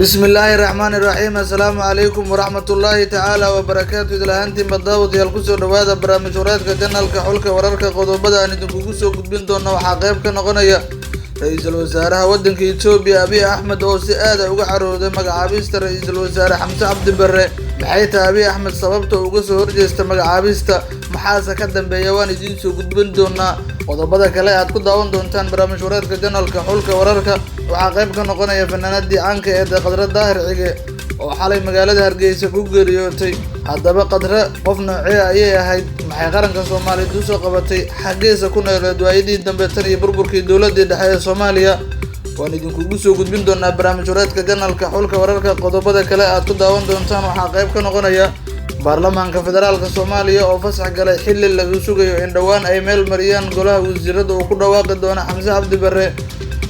بسم الله الرحمن الرحيم. السلام عليكم ورحمة الله تعالى وبركاته. إلهانتي مداود يالكسو دوادا برامج ورادك جنالك حولك ورارك قضوبدا أن يدنكوكسو قدبين دونا وحاقيبك نغنيا رئيس الوزراء ودنك إثيوبيا أبي أحمد أو سئادة وقعرو دمك عابيست رئيس الوزراء حمزة عبد البر بحيث أبي أحمد صببته وقصو هرجيست مك عابيست محاسا كدن بيوان جيسو قدبين دونا قضوبدا كلا أتكو داون دونتان برامج ورادك جنالك حولك ورارك وحاقيبك نغنيا فنانات عنك إذا قدر الظاهر عيقي وحالي مقالة هرقيسة كوغريوتي هذا قدر قفنا عيا هاي maxay qaranka Soomaaliya u soo qabatay xageesa ku noolad waayidii dambe tan iyo burburkii dawladda dhexe Soomaaliya waan idinku soo gudbin doonaa barnaamij wareedka janalka xulka wararka qodobada kale aad ku daawan doontaan waxa qayb ka noqonaya baarlamaanka federaalka Soomaaliya oo fasax galay xilli lagu sugayo in dhawaan ay meel mariyaan golaha wasiirada oo ku dhawaaqi doona Xamse Cabdi Barre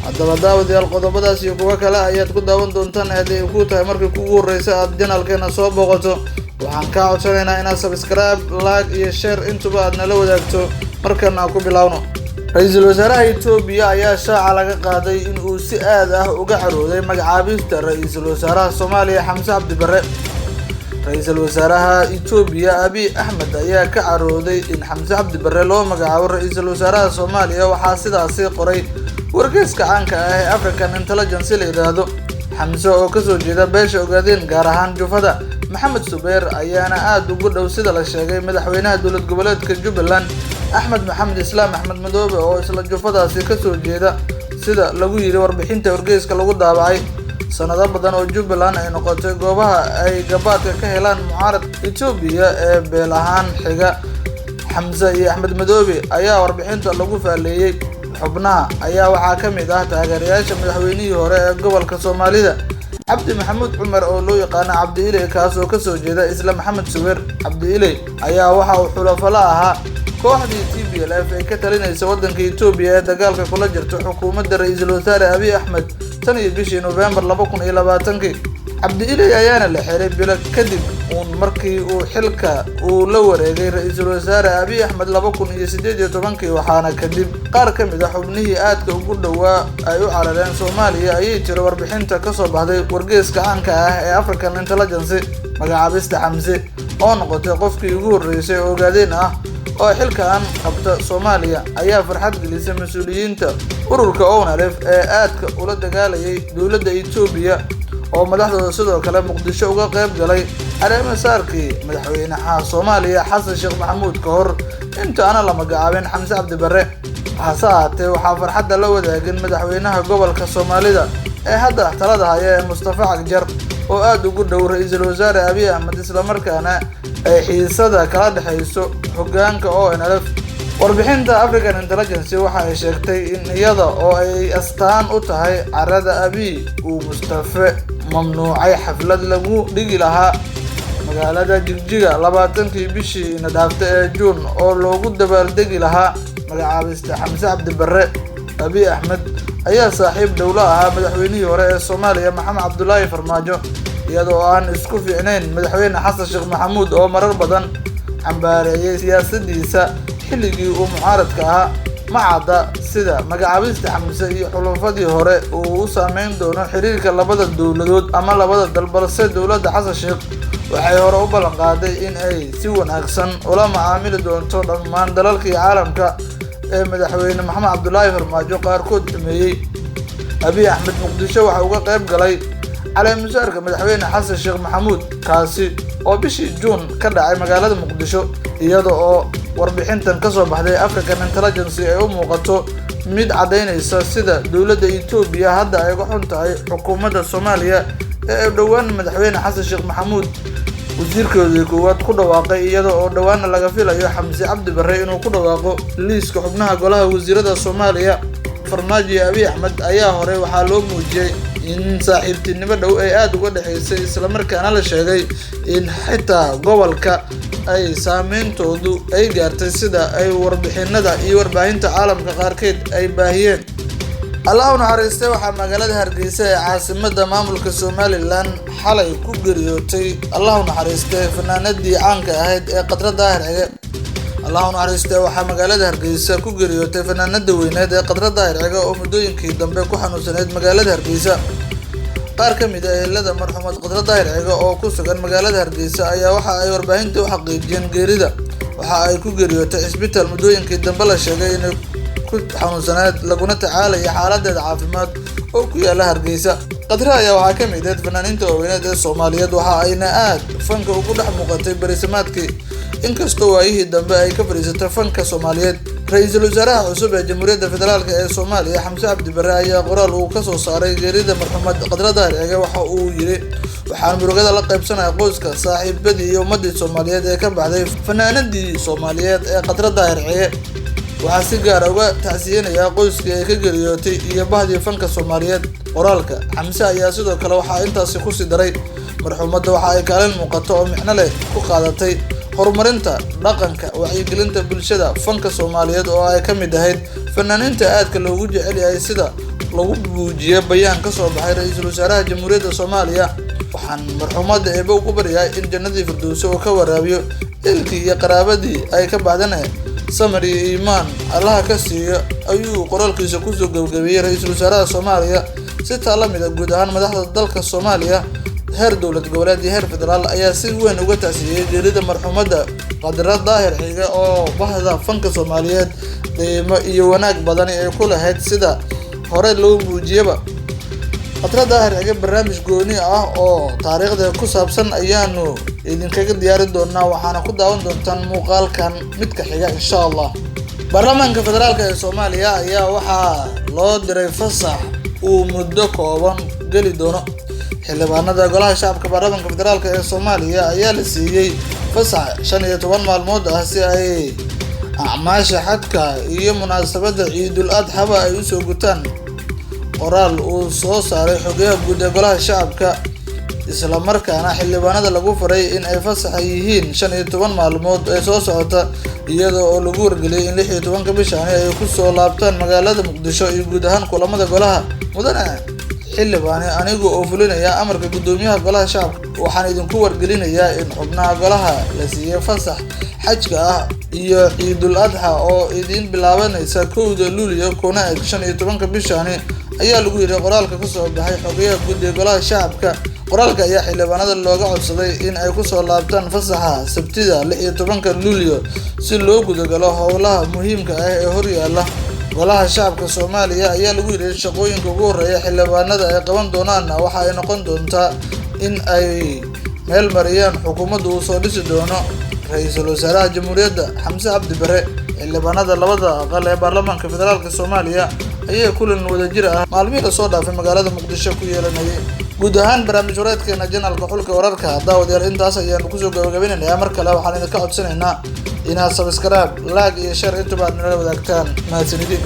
haddaba daawadayaal qodobadaas iyo kuwa kale ayaad ku daawan doontaan haddii ku tahay markii kugu horreysay aad janalkeena soo booqato waxaan ka codsanaynaa inaad subscribe like iyo share intuba aad nala wadaagto markana ku bilowno ra'iisul wasaaraha Itoobiya ayaa shaaca laga qaaday in uu si aad ah uga carooday magacaabista ra'iisul wasaaraha Soomaaliya Xamse Cabdi Barre ra'iisul wasaaraha Itoobiya Abiy Ahmed ayaa ka carooday in Xamse Cabdi Barre loo magacaabo ra'iisul wasaaraha Soomaaliya waxaa sidaas qoray wargeyska caanka ah ee African Intelligence leedaado Xamse oo ka soo jeeda beesha ogaadeen gaar ahaan Jufada Maxamed Subeer ayaana aad ugu dhow sida la sheegay madaxweynaha dowlad goboleedka Jubbaland Axmed Maxamed Islaam Axmed Madoobe oo isla Jufadaasi ka soo jeeda sida lagu yiri warbixinta wargeyska lagu daabacay sanado badan oo Jubbaland ay noqotay goobaha ay gabaadka ka helaan mucaarad Itoobiya ee beel ahaan xiga Xamse iyo Axmed Madoobe ayaa warbixinta lagu faaleeyay xubnaha ayaa waxaa ka mid ah taageerayaasha madaxweynihii hore ee gobolka Soomaalida عبد محمود عمر أو لو يقانا عبد إلي كاسو كسو جيدا إسلام محمد سوير عبد إلي أيا وحا وحلفلاها كوحدي TPLF ay ka talinaysa wadanka Itoobiya dagaalka kula jirto xukuumadda ra'iisul wasaare Abiy Ahmed tan iyo bishii November 2020 عبد إلي ayaana la xiray bil kadib markii uu xilka uu la wareegay ra'iisul wasaare Abiy Ahmed 2018 waxaana kadib qaar ka mid ah xubnihii aadka ugu dhawaa ay u carareen Soomaaliya ayay jira warbixinta ka soo baxday wargeyska caanka ah ee African Intelligence magacaabista Xamse oo noqotay qofkii ugu horreysay oo ogaadeen ah oo xilkan qabta Soomaaliya ayaa farxad gelisay mas'uuliyiinta ururka ONLF ee aadka ula dagaalayay dawladda Itoobiya oo madaxdooda sidoo kale Muqdisho uga qayb galay arrimo saarkii madaxweynaha Soomaaliya Xasan Sheekh Maxamuud ka hor inta aan la magacaabin Xamse Cabdi Barre hasaatee waxaa farxadda la wadaagin madaxweynaha gobolka Soomaalida ee hadda talada haya Mustafa Cagjar oo aad ugu dhow ra'iisul wasaare Abiy Ahmed isla markaana ay xiisada kala dhaxayso hoggaanka ONLF warbixinta African Intelligence waxa ay sheegtay in iyada oo ay astaan u tahay carada Abiy uu Mustafa mamnuucay xaflad lagu dhigi lahaa magaalada Jigjiga 20 bishii nadaaftay ee June oo loogu dabaaldegi lahaa magacaabista Xamse Cabdi Barre Abiy Ahmed ayaa saaxiib dawla ah madaxweynihii hore ee Soomaaliya Maxamed Cabdullaahi Farmaajo iyadoo aan isku fiicnayn madaxweyne Xasan Sheekh Maxamuud oo marar badan cambaareeyay siyaasadiisa xilligii uu mucaaradka ahaa macada sida magacaabista Xamse iyo xulufadii hore uu u saameyn doono xiriirka labada dawladood ama labada dal balse dawladda Xasan Sheekh waxay hore u ballan qaaday in ay si wanaagsan ula macaamili doonto dhammaan dalalka caalamka ee madaxweyne Maxamed Cabdullaahi Farmaajo qaarkood sameeyay Abiy Ahmed Muqdisho waxa uu ka qayb galay caleemasaarka madaxweyne Xasan Sheekh Maxamuud kaasi oo bishii June ka dhacay magaalada Muqdisho iyada oo warbixintan ka soo baxday African Intelligence ay u muuqato mid cadeynaysa sida dawladda Itoobiya hadda ay uga xun tahay xukuumadda Soomaaliya ee dhawaan madaxweyne Xasan Sheekh Maxamuud wasiirkooda koowaad ku dhawaaqay iyada oo dhawaan laga filayo Xamse Cabdi Barre inuu ku dhawaaqo liiska xubnaha golaha wasiirada Soomaaliya Farmaajo iyo Abiy Ahmed ayaa hore waxaa loo muujiyay in saaxiibtinimo dhow ay aad uga dhaxaysay isla markaana la sheegay in xitaa gobolka ay saameyntoodu ay gaartay sida ay warbixinada iyo warbaahinta caalamka qaarkeed ay baahiyeen Allah naxariistay waxaa magaalada Hargeysa ee caasimadda maamulka Somaliland xalay ku geeriyootay Allah naxariistay fanaanadii caanka ahayd ee Qadra Daahir Cige Allah naxariistay waxaa magaalada Hargeysa ku geeriyootay fanaanada weyneed ee Qadra Daahir Cige oo muddooyinkii dambe ku xanuunsaneyd magaalada Hargeysa qaar ka mid ah ehelada marxuumad Khadra Daahir Cige oo ku sugan magaalada Hargeysa ayaa waxa ay warbaahinta u xaqiijiyeen geerida. Waxa ay ku geeriyootay isbitaal muddooyinkii dambe la sheegay inay ku xanuunsanayd laguna tacaalaya xaaladeeda caafimaad oo ku yaala Hargeysa. Khadra ayaa waxaa ka mid ah fanaaniinta waaweyn ee Soomaaliyeed, waxa ayna aad fanka ugu dhex muuqatay bariisamaadkii, inkastoo waayihii dambe ay ka fariisatay fanka Soomaaliyeed. Ra'iisul Wasaaraha cusub ee Jamhuuriyadda Federaalka ee Soomaaliya Xamse Cabdi Barre ayaa qoraal uu ka soo saaray geerida marxuumad Khadra Daahir Cige waxa uu yiri: waxaan murugada la qaybsanayaa qoyska, saaxiibadii iyo ummadii Soomaaliyeed ee ka baxday fanaanadii Soomaaliyeed ee Khadra Daahir Cige. Waxaa si gaar ah uga tacsiyeenayaa qoyskii ay ka geeriyootay iyo bahdii fanka Soomaaliyeed. Qoraalka Xamse ayaa sidoo kale waxaa intaasi ku sii daray: marxuumadda waxa ay kaalin muuqato oo micno leh ku qaadatay horumarinta dhaqanka, wacyigelinta bulshada, fanka Soomaaliyeed oo ay ka mid ahayd fanaaniinta aadka loogu jecel yahay sida lagu buujiyo bayaan ka soo baxay Ra'iisul Wasaaraha Jamhuuriyadda Soomaaliya. Waxaan marxuumadda Eebbe ugu baryahay in jannadii Firdawsi uu ka waraabiyo, ehelkii iyo qaraabadii ay ka baxdeen samir iyo iimaan Allaha ka siiyo, ayuu qoraalkiisa ku soo gabagabeeyay Ra'iisul Wasaaraha Soomaaliya. Si taa la mid ah guud ahaan madaxda dalka Soomaaliya, heer dowlad goboleed iyo heer federaal ayaa si weyn uga tacsiyay geerida marxuumadda Khadra Daahir Cige oo bahda fanka Soomaaliyeed qiimo iyo wanaag badan ay ku lahayd sida hore loo muujiyaba. Khadra Daahir Cige barnaamij gooni ah oo taariikhda ku saabsan ayaanu idinkaga diyaari doonaa, waxaana ku daawan doontaan muuqaalkan midka xiga insha Allah. Baarlamaanka Federaalka ee Soomaaliya ayaa waxaa loo diray fasax uu muddo kooban geli doono. xildhibaanada golaha shacabka baarlamaanka federaalka ee Soomaaliya ayaa la siiyay fasax 15 maalmood ah si ay acmaasha xadka iyo munaasabadda Ciidul Adha ay u soo gutaan. Qoraal uu soo saaray xogayaha guud ee golaha shacabka, isla markaana xildhibaanada lagu faray in ay fasax yihiin 15 maalmood ee soo socota, iyadoo oo lagu wargeliyay in 16 bishan ay ku soo laabtaan magaalada Muqdisho iyo guud ahaan kulamada golaha. Mudane xildhibaane, anigu oo fulinaya amarka gudoomiyaha golaha shacabka, waxaan idinku wargelinayaa in xubnaha golaha la siiyay fasax xajka ah iyo Ciidul Adha oo idin bilaabanaysa 1 Luulyo kuna eg 15 bishan, ayaa lagu yiri qoraalka ka soo baxay xogayaha guud ee golaha shacabka. Qoraalka ayaa xildhibaanada looga codsaday in ay ku soo laabtaan fasaxa Sabtida 16 Luulyo si loo gudagalo howlaha muhiimka ah ee horyaala golaha shacabka Soomaaliya. Ayaa lagu yiri shaqooyinka ugu horeeya xildhibaanada ay qaban doonaan waxa ay noqon doontaa in ay meel mariyaan xukuumadda uu soo dhisi doono Ra'iisul Wasaaraha Jamhuuriyadda Xamse Cabdi Barre. xildhibaanada labada aqal ee baarlamaanka federaalka Soomaaliya ayaa kulan wadajir ah maalmihii la soo dhaafay magaalada Muqdisho ku yeelanayay. guud ahaan barnaamij wareedkeena janaalka xulka wararka daawadeyaal intaas ayaanu kusoo gabagabeynaynaa. mar kale waxaan idinka codsanaynaa inaad subscribe, like iyo share intuba aad nala wadaagtaan. mahadsanidin.